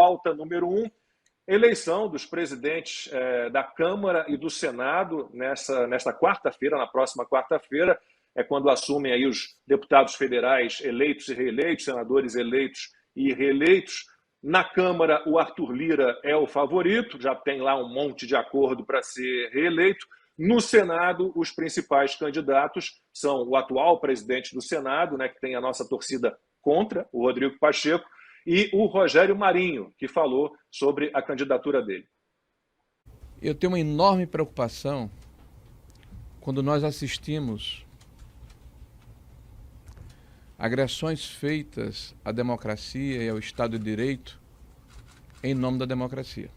pauta número 1, eleição dos presidentes da Câmara e do Senado nesta quarta-feira, na próxima quarta-feira, é quando assumem aí os deputados federais eleitos e reeleitos, senadores eleitos e reeleitos. Na Câmara, o Arthur Lira é o favorito, já tem lá um monte de acordo para ser reeleito. No Senado, os principais candidatos são o atual presidente do Senado, né, que tem a nossa torcida contra, o Rodrigo Pacheco, e o Rogério Marinho, que falou sobre a candidatura dele. Eu tenho uma enorme preocupação quando nós assistimos agressões feitas à democracia e ao Estado de Direito em nome da democracia.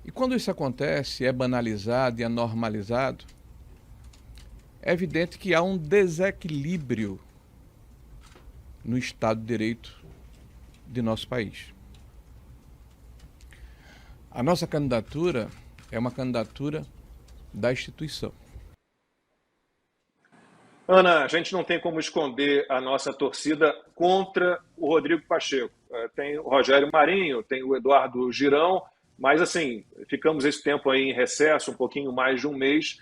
E quando isso acontece, é banalizado e é normalizado, é evidente que há um desequilíbrio no Estado de Direito de nosso país. A nossa candidatura é uma candidatura da instituição. Ana, a gente não tem como esconder a nossa torcida contra o Rodrigo Pacheco. Tem o Rogério Marinho, tem o Eduardo Girão, mas assim, ficamos esse tempo aí em recesso, um pouquinho mais de um mês,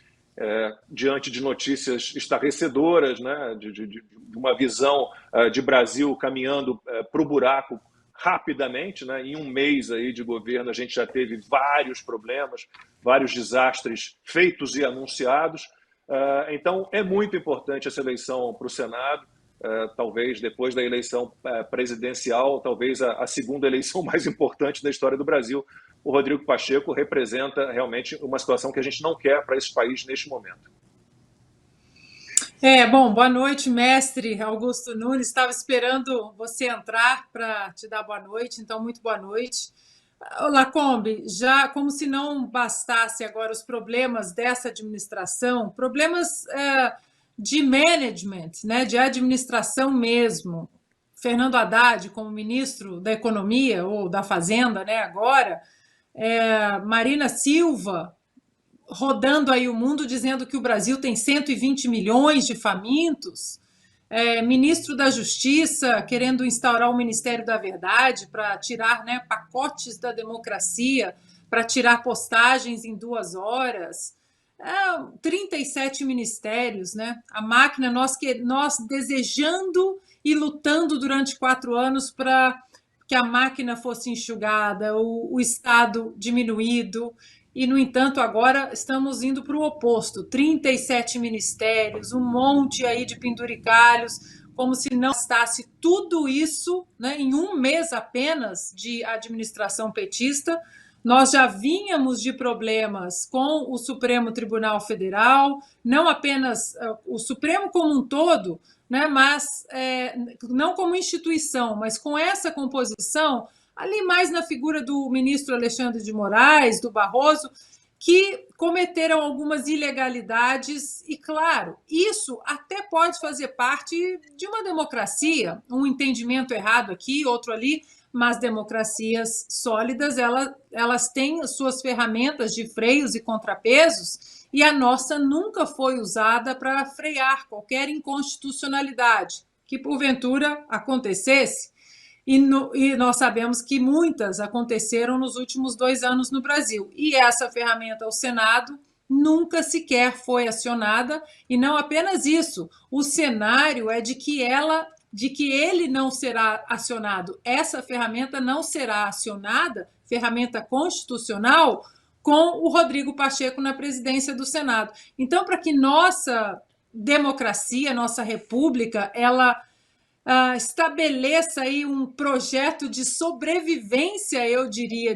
diante de notícias estarrecedoras, né, de uma visão de Brasil caminhando para o buraco rapidamente, né? Em um mês aí de governo a gente já teve vários problemas, vários desastres feitos e anunciados. Então é muito importante essa eleição para o Senado, talvez depois da eleição presidencial, talvez a segunda eleição mais importante da história do Brasil. O Rodrigo Pacheco representa realmente uma situação que a gente não quer para esse país neste momento. Bom, boa noite, mestre Augusto Nunes. Estava esperando você entrar para te dar boa noite, então muito boa noite. Lacombe, já como se não bastasse agora os problemas dessa administração, problemas de management, né, de administração mesmo. Fernando Haddad como ministro da Economia ou da Fazenda, né, agora, Marina Silva rodando aí o mundo dizendo que o Brasil tem 120 milhões de famintos, ministro da Justiça querendo instaurar o Ministério da Verdade para tirar, né, pacotes da democracia, para tirar postagens em 2 horas, 37 ministérios, né? A máquina, nós desejando e lutando durante 4 anos para que a máquina fosse enxugada, o Estado diminuído, e, no entanto, agora estamos indo para o oposto, 37 ministérios, um monte aí de penduricalhos, como se não bastasse tudo isso, né, em um mês apenas de administração petista. Nós já vínhamos de problemas com o Supremo Tribunal Federal, não apenas o Supremo como um todo, né, mas não como instituição, mas com essa composição, ali mais na figura do ministro Alexandre de Moraes, do Barroso, que cometeram algumas ilegalidades e, claro, isso até pode fazer parte de uma democracia, um entendimento errado aqui, outro ali, mas democracias sólidas, elas têm suas ferramentas de freios e contrapesos, e a nossa nunca foi usada para frear qualquer inconstitucionalidade que, porventura, acontecesse. E nós sabemos que muitas aconteceram nos últimos 2 anos no Brasil. E essa ferramenta, o Senado, nunca sequer foi acionada. E não apenas isso, o cenário é de que ele não será acionado. Essa ferramenta não será acionada, ferramenta constitucional, com o Rodrigo Pacheco na presidência do Senado. Então, para que nossa democracia, nossa república, ela estabeleça aí um projeto de sobrevivência, eu diria,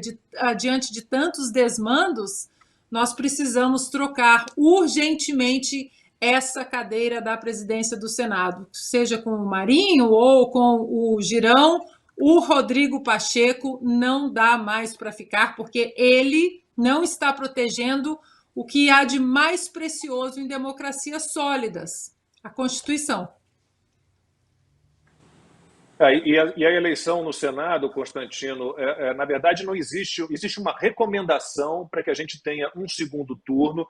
diante de tantos desmandos, nós precisamos trocar urgentemente essa cadeira da presidência do Senado, seja com o Marinho ou com o Girão. O Rodrigo Pacheco não dá mais para ficar, porque ele não está protegendo o que há de mais precioso em democracias sólidas, a Constituição. E a eleição no Senado, Constantino, na verdade não existe uma recomendação para que a gente tenha um segundo turno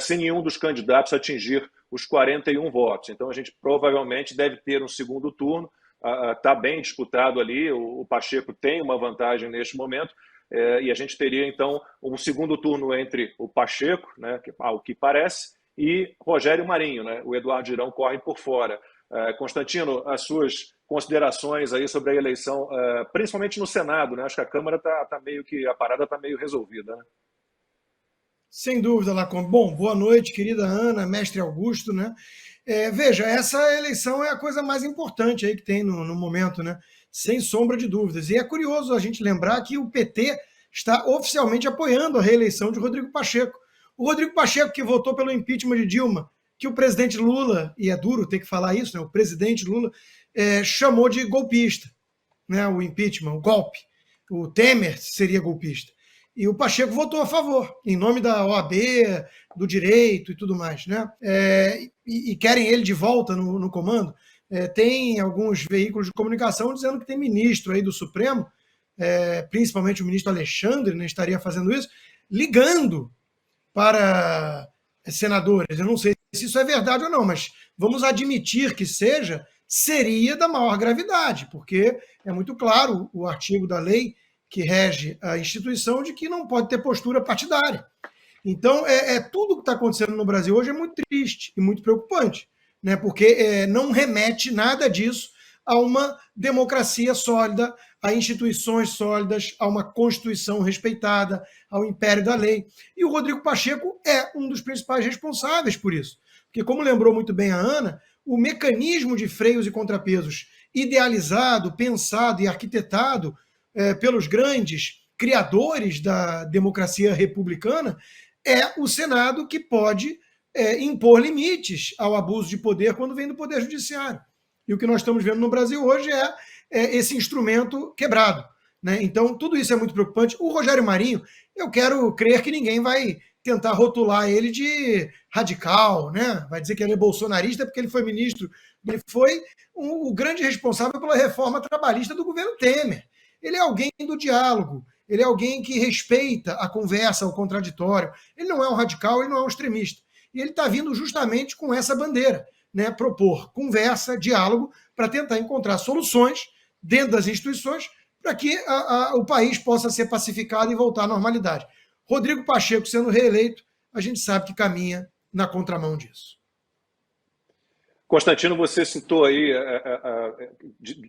sem nenhum dos candidatos atingir os 41 votos. Então a gente provavelmente deve ter um segundo turno, está bem disputado ali, o Pacheco tem uma vantagem neste momento, e a gente teria, então, um segundo turno entre o Pacheco, né, ao que parece, e Rogério Marinho, né? O Eduardo Girão corre por fora. Constantino, as suas considerações aí sobre a eleição, principalmente no Senado, né? Acho que a Câmara tá meio que, a parada está meio resolvida, né? Sem dúvida, Lacombe. Bom, boa noite, querida Ana, mestre Augusto, né? Veja, essa eleição é a coisa mais importante aí que tem no momento, né? Sem sombra de dúvidas. E é curioso a gente lembrar que o PT está oficialmente apoiando a reeleição de Rodrigo Pacheco. O Rodrigo Pacheco, que votou pelo impeachment de Dilma, que o presidente Lula, e é duro ter que falar isso, né? O presidente Lula chamou de golpista, né? O impeachment, o golpe. O Temer seria golpista. E o Pacheco votou a favor, em nome da OAB, do direito e tudo mais, né? E querem ele de volta no comando. Tem alguns veículos de comunicação dizendo que tem ministro aí do Supremo, principalmente o ministro Alexandre, né, estaria fazendo isso, ligando para senadores. Eu não sei se isso é verdade ou não, mas vamos admitir que seria da maior gravidade, porque é muito claro o artigo da lei que rege a instituição de que não pode ter postura partidária. Então, tudo que está acontecendo no Brasil hoje é muito triste e muito preocupante, né? Porque não remete nada disso a uma democracia sólida, a instituições sólidas, a uma Constituição respeitada, ao império da lei. E o Rodrigo Pacheco é um dos principais responsáveis por isso. Porque, como lembrou muito bem a Ana, o mecanismo de freios e contrapesos idealizado, pensado e arquitetado pelos grandes criadores da democracia republicana, é o Senado que pode impor limites ao abuso de poder quando vem do Poder Judiciário. E o que nós estamos vendo no Brasil hoje é esse instrumento quebrado, né? Então, tudo isso é muito preocupante. O Rogério Marinho, eu quero crer que ninguém vai tentar rotular ele de radical, né? Vai dizer que ele é bolsonarista porque ele foi ministro. Ele foi o grande responsável pela reforma trabalhista do governo Temer. Ele é alguém do diálogo, ele é alguém que respeita a conversa, o contraditório. Ele não é um radical, ele não é um extremista. E ele está vindo justamente com essa bandeira, né? Propor conversa, diálogo, para tentar encontrar soluções dentro das instituições para que o país possa ser pacificado e voltar à normalidade. Rodrigo Pacheco sendo reeleito, a gente sabe que caminha na contramão disso. Constantino, você citou aí,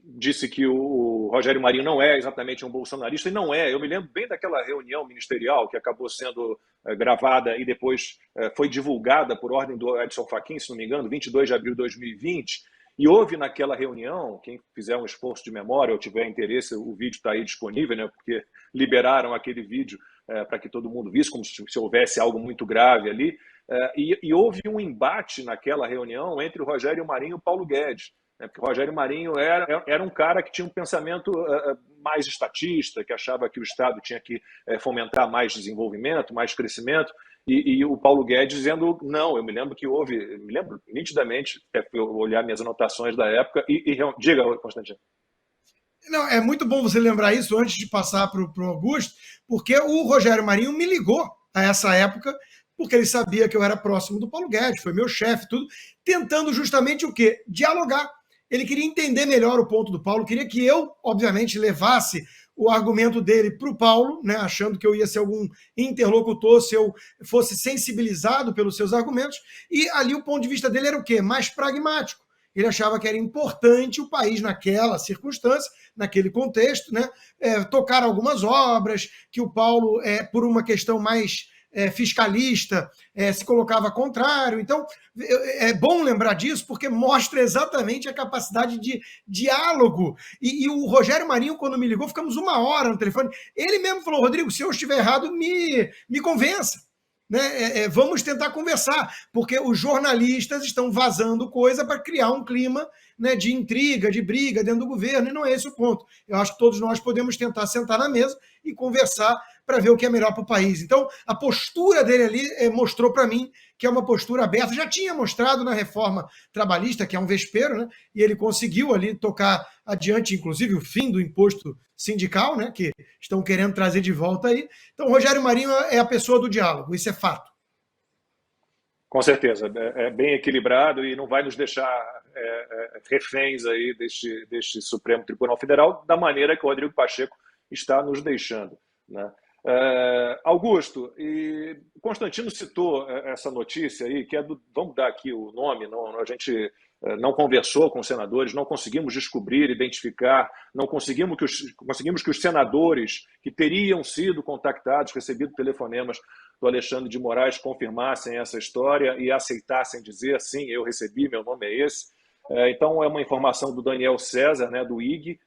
disse que o Rogério Marinho não é exatamente um bolsonarista, e não é. Eu me lembro bem daquela reunião ministerial que acabou sendo gravada e depois foi divulgada por ordem do Edson Fachin, se não me engano, 22 de abril de 2020, e houve naquela reunião, quem fizer um esforço de memória ou tiver interesse, o vídeo está aí disponível, né, porque liberaram aquele vídeo para que todo mundo visse, como se houvesse algo muito grave ali. E houve um embate naquela reunião entre o Rogério Marinho e o Paulo Guedes, né? Porque o Rogério Marinho era um cara que tinha um pensamento mais estatista, que achava que o Estado tinha que fomentar mais desenvolvimento, mais crescimento, e o Paulo Guedes dizendo não. Eu me lembro nitidamente, eu olhar minhas anotações da época, diga, Constantino. Não, é muito bom você lembrar isso antes de passar para o Augusto, porque o Rogério Marinho me ligou a essa época, porque ele sabia que eu era próximo do Paulo Guedes, foi meu chefe, tudo, tentando justamente o quê? Dialogar. Ele queria entender melhor o ponto do Paulo, queria que eu, obviamente, levasse o argumento dele para o Paulo, né, achando que eu ia ser algum interlocutor, se eu fosse sensibilizado pelos seus argumentos, e ali o ponto de vista dele era o quê? Mais pragmático. Ele achava que era importante o país, naquela circunstância, naquele contexto, né, tocar algumas obras, que o Paulo, por uma questão mais fiscalista, se colocava contrário. Então, é bom lembrar disso, porque mostra exatamente a capacidade de diálogo. E o Rogério Marinho, quando me ligou, ficamos 1 hora no telefone. Ele mesmo falou: Rodrigo, se eu estiver errado, me convença. Né? Vamos tentar conversar, porque os jornalistas estão vazando coisa para criar um clima, né, de intriga, de briga dentro do governo, e não é esse o ponto. Eu acho que todos nós podemos tentar sentar na mesa e conversar para ver o que é melhor para o país. Então, a postura dele ali mostrou para mim que é uma postura aberta. Já tinha mostrado na reforma trabalhista, que é um vespeiro, né? E ele conseguiu ali tocar adiante, inclusive, o fim do imposto sindical, né? Que estão querendo trazer de volta aí. Então, o Rogério Marinho é a pessoa do diálogo, isso é fato. Com certeza, é bem equilibrado e não vai nos deixar reféns aí deste Supremo Tribunal Federal, da maneira que o Rodrigo Pacheco está nos deixando, né? Augusto, e Constantino citou essa notícia aí, que é vamos dar aqui o nome, a gente não conversou com os senadores, não conseguimos descobrir, identificar, não conseguimos que os senadores que teriam sido contactados, recebido telefonemas do Alexandre de Moraes, confirmassem essa história e aceitassem dizer, sim, eu recebi, meu nome é esse. Então, é uma informação do Daniel César, né, do IG,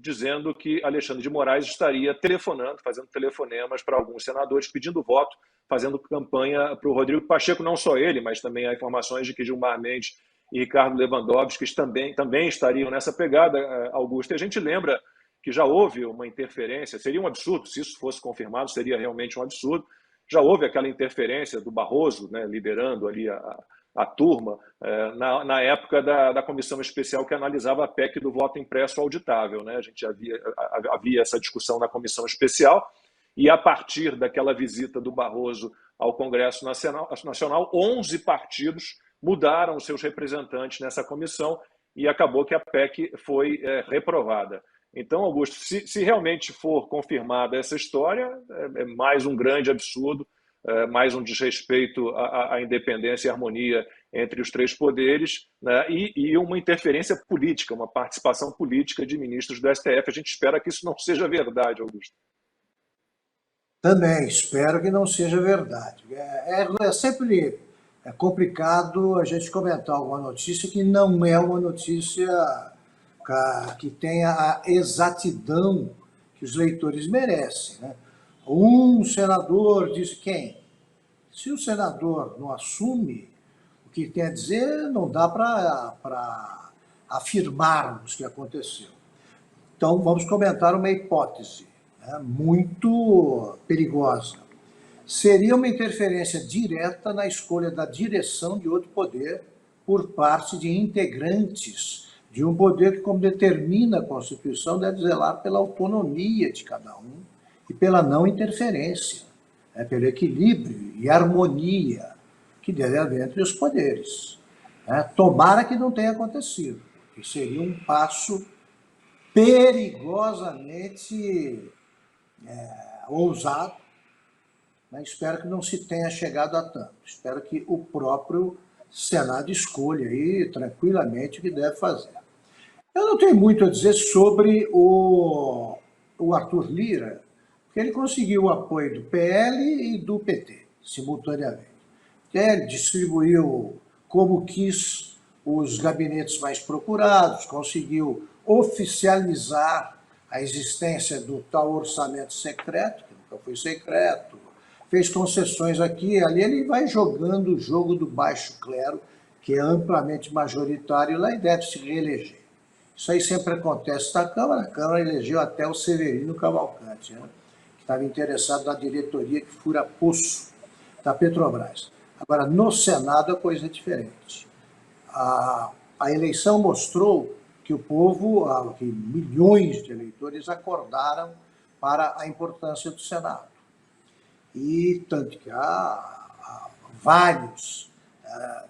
dizendo que Alexandre de Moraes estaria telefonando, fazendo telefonemas para alguns senadores, pedindo voto, fazendo campanha para o Rodrigo Pacheco, não só ele, mas também há informações de que Gilmar Mendes e Ricardo Lewandowski também estariam nessa pegada, Augusto. E a gente lembra que já houve uma interferência, seria um absurdo, se isso fosse confirmado, seria realmente um absurdo, já houve aquela interferência do Barroso, né, liderando ali a turma, na época da comissão especial que analisava a PEC do voto impresso auditável, né? A gente havia essa discussão na comissão especial e, a partir daquela visita do Barroso ao Congresso Nacional, 11 partidos mudaram seus representantes nessa comissão e acabou que a PEC foi reprovada. Então, Augusto, se realmente for confirmada essa história, é mais um grande absurdo, mais um desrespeito à independência e harmonia entre os três poderes, né, e uma interferência política, uma participação política de ministros do STF. A gente espera que isso não seja verdade, Augusto. Também espero que não seja verdade. É sempre complicado a gente comentar alguma notícia que não é uma notícia que tenha a exatidão que os leitores merecem, né? Um senador disse quem? Se o senador não assume o que tem a dizer, não dá para afirmarmos que aconteceu. Então, vamos comentar uma hipótese, né, muito perigosa. Seria uma interferência direta na escolha da direção de outro poder por parte de integrantes de um poder que, como determina a Constituição, deve zelar pela autonomia de cada um e pela não interferência, pelo equilíbrio e harmonia que deve haver entre os poderes. Tomara que não tenha acontecido, que seria um passo perigosamente ousado, mas espero que não se tenha chegado a tanto. Espero que o próprio Senado escolha aí tranquilamente o que deve fazer. Eu não tenho muito a dizer sobre o Arthur Lira, porque ele conseguiu o apoio do PL e do PT, simultaneamente. Ele distribuiu como quis os gabinetes mais procurados, conseguiu oficializar a existência do tal orçamento secreto, que nunca foi secreto, fez concessões aqui e ali, ele vai jogando o jogo do baixo clero, que é amplamente majoritário lá e deve se reeleger. Isso aí sempre acontece na Câmara. A Câmara elegeu até o Severino Cavalcante, né, que estava interessado na diretoria que fura poço da Petrobras. Agora, no Senado a coisa é diferente. A eleição mostrou que o povo, que milhões de eleitores acordaram para a importância do Senado. E tanto que vários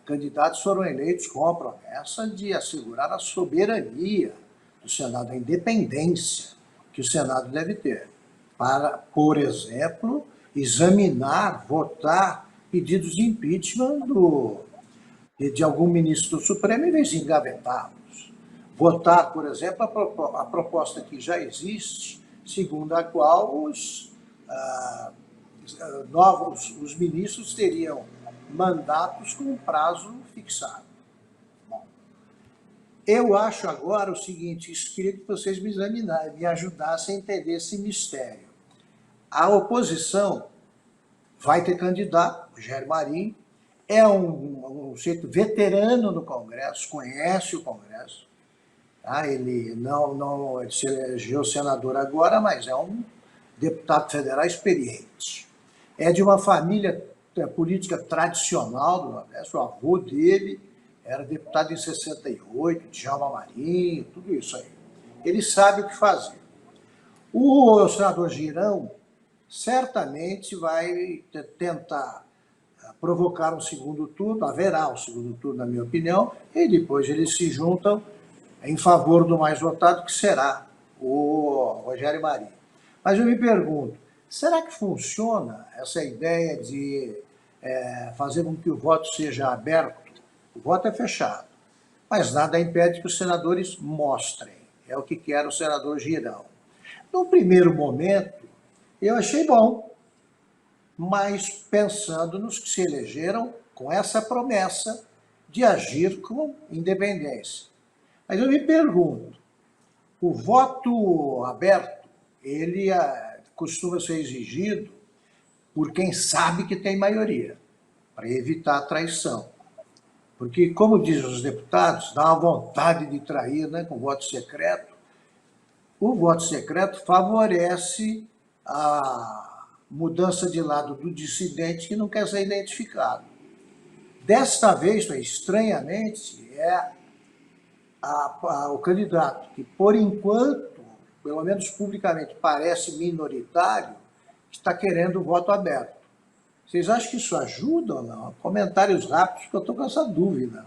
candidatos foram eleitos com a promessa de assegurar a soberania do Senado, a independência que o Senado deve ter, para, por exemplo, examinar, votar pedidos de impeachment de algum ministro do Supremo, em vez de engavetá-los. Votar, por exemplo, a proposta que já existe, segundo a qual os ministros teriam mandatos com um prazo fixado. Bom, eu acho agora o seguinte, queria que vocês me ajudassem a entender esse mistério. A oposição vai ter candidato, Rogério Marinho, é um sujeito veterano no Congresso, conhece o Congresso, tá? Ele não se elegeu senador agora, mas é um deputado federal experiente. É de uma família política tradicional do Nordeste, o avô dele era deputado em 68, Djalma Marinho, tudo isso aí. Ele sabe o que fazer. O senador Girão certamente vai tentar provocar um segundo turno, haverá um segundo turno, na minha opinião, e depois eles se juntam em favor do mais votado, que será o Rogério Marinho. Mas eu me pergunto, será que funciona essa ideia de fazer com que o voto seja aberto? O voto é fechado, mas nada impede que os senadores mostrem. É o que quer o senador Girão. No primeiro momento, eu achei bom, mas pensando nos que se elegeram com essa promessa de agir com independência. Mas eu me pergunto, o voto aberto, ele costuma ser exigido por quem sabe que tem maioria, para evitar a traição. Porque, como dizem os deputados, dá uma vontade de trair, né, com voto secreto. O voto secreto favorece a mudança de lado do dissidente que não quer ser identificado. Desta vez, estranhamente, é o candidato que, por enquanto, pelo menos publicamente, parece minoritário, está querendo o voto aberto. Vocês acham que isso ajuda ou não? Comentários rápidos, porque eu estou com essa dúvida.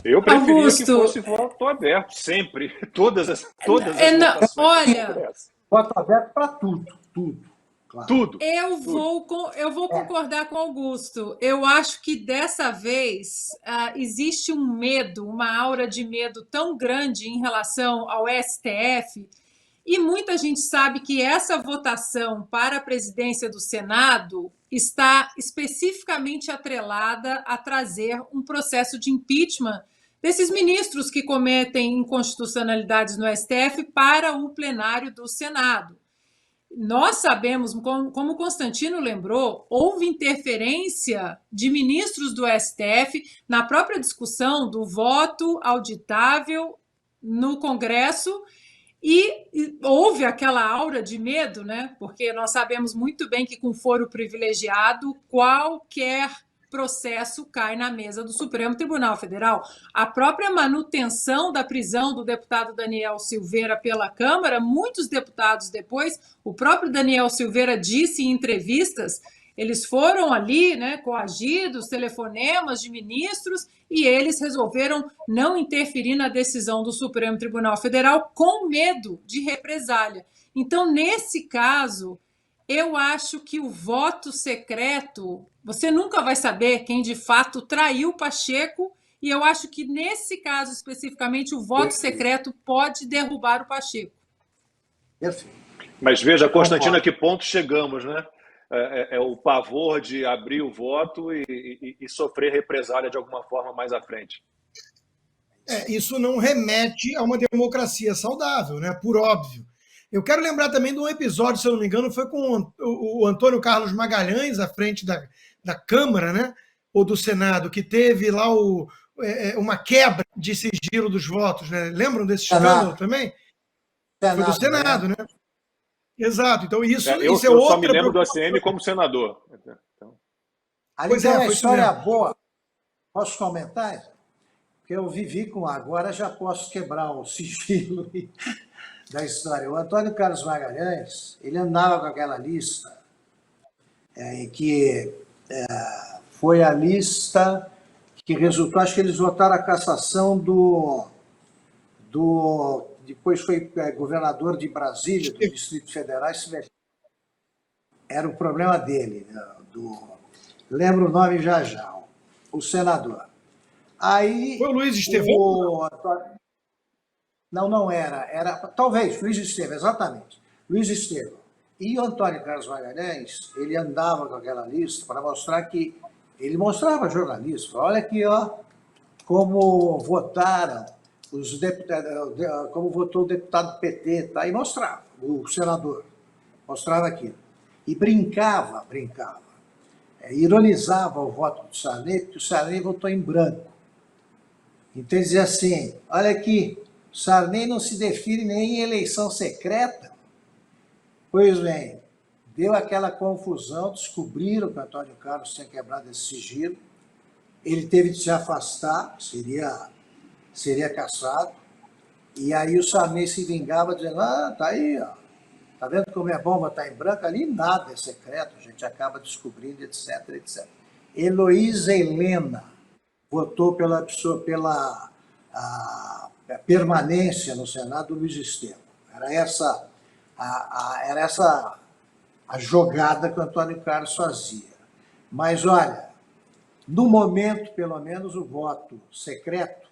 Eu preferia Augusto, que fosse voto aberto, sempre. Todas as votações. Olha, voto aberto para tudo, claro. Tudo. eu vou concordar com o Augusto. Eu acho que dessa vez existe um medo, uma aura de medo tão grande em relação ao STF, e muita gente sabe que essa votação para a presidência do Senado está especificamente atrelada a trazer um processo de impeachment desses ministros que cometem inconstitucionalidades no STF para o plenário do Senado. Nós sabemos, como o Constantino lembrou, houve interferência de ministros do STF na própria discussão do voto auditável no Congresso, e houve aquela aura de medo, né? Porque nós sabemos muito bem que, com foro privilegiado, qualquer processo cai na mesa do Supremo Tribunal Federal. A própria manutenção da prisão do deputado Daniel Silveira pela Câmara, muitos deputados depois, o próprio Daniel Silveira disse em entrevistas, eles foram ali, né, coagidos, telefonemas de ministros, e eles resolveram não interferir na decisão do Supremo Tribunal Federal com medo de represália. Então, nesse caso, eu acho que o voto secreto, você nunca vai saber quem de fato traiu Pacheco, e eu acho que nesse caso especificamente o voto secreto pode derrubar o Pacheco. Perfeito. Mas veja, Constantino, a que ponto chegamos, né? É o pavor de abrir o voto e sofrer represália de alguma forma mais à frente. Isso não remete a uma democracia saudável, né? Por óbvio. Eu quero lembrar também de um episódio, se eu não me engano, foi com o Antônio Carlos Magalhães, à frente da Câmara, né? Ou do Senado, que teve lá uma quebra de sigilo dos votos, né? Lembram desse escândalo também? Foi do Senado, né? Exato. Então, isso é outra... Eu só me lembro do ACM como senador. Então... Ali tem uma história boa. Posso comentar? Porque eu vivi com... Agora já posso quebrar o sigilo da história. O Antônio Carlos Magalhães, ele andava com aquela lista, que foi a lista que resultou... Acho que eles votaram a cassação do depois foi governador de Brasília, do Distrito Federal. Era o problema dele, né? Lembro o nome já, o senador. Aí, foi o Luiz Estevão? Não era talvez, Luiz Estevão, exatamente. Luiz Estevão. E o Antônio Carlos Magalhães, ele andava com aquela lista para mostrar que... Ele mostrava a jornalistas, olha aqui, como votaram os deputados, como votou o deputado PT, tá? E mostrava, o senador, mostrava aquilo. E brincava, ironizava o voto do Sarney, porque o Sarney votou em branco. Então ele dizia assim, olha aqui, Sarney não se define nem em eleição secreta. Pois bem, deu aquela confusão, descobriram que o Antônio Carlos tinha quebrado esse sigilo, ele teve de se afastar, seria cassado, e aí o Sarney se vingava dizendo, tá aí, Tá vendo como é bom botar em branco? Ali nada é secreto, a gente acaba descobrindo, etc, etc. Heloísa Helena votou pela permanência no Senado do Luiz Estevam. Era essa a jogada que o Antônio Carlos fazia. Mas, olha, no momento, pelo menos, o voto secreto,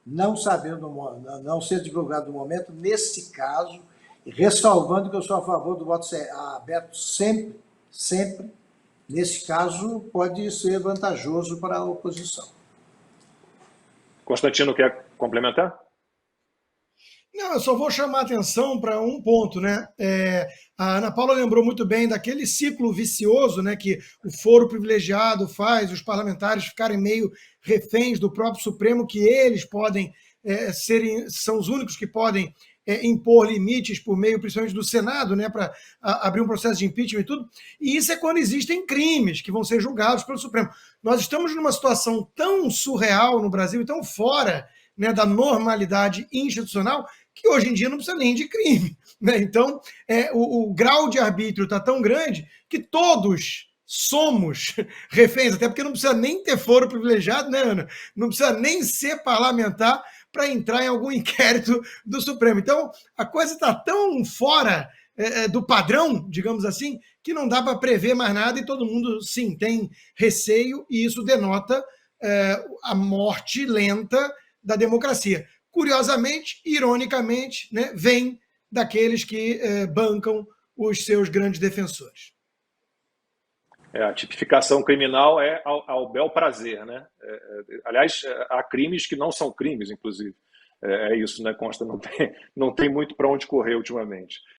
não ser divulgado no momento, nesse caso, ressalvando que eu sou a favor do voto aberto sempre, sempre, nesse caso, pode ser vantajoso para a oposição. Constantino, quer complementar? Não, eu só vou chamar a atenção para um ponto, né? A Ana Paula lembrou muito bem daquele ciclo vicioso, né, que o foro privilegiado faz os parlamentares ficarem meio reféns do próprio Supremo, que eles podem são os únicos que podem impor limites por meio, principalmente do Senado, né, para abrir um processo de impeachment e tudo. E isso é quando existem crimes que vão ser julgados pelo Supremo. Nós estamos numa situação tão surreal no Brasil e tão fora, né, da normalidade institucional, que hoje em dia não precisa nem de crime, né? Então, o grau de arbítrio está tão grande que todos somos reféns, até porque não precisa nem ter foro privilegiado, né, Ana? Não precisa nem ser parlamentar para entrar em algum inquérito do Supremo. Então, a coisa está tão fora do padrão, digamos assim, que não dá para prever mais nada e todo mundo, sim, tem receio e isso denota a morte lenta da democracia. Curiosamente, ironicamente, né, vem daqueles que bancam os seus grandes defensores. A tipificação criminal é ao bel prazer, né? Aliás, há crimes que não são crimes, inclusive. É isso, né, Consta? Não tem muito para onde correr ultimamente.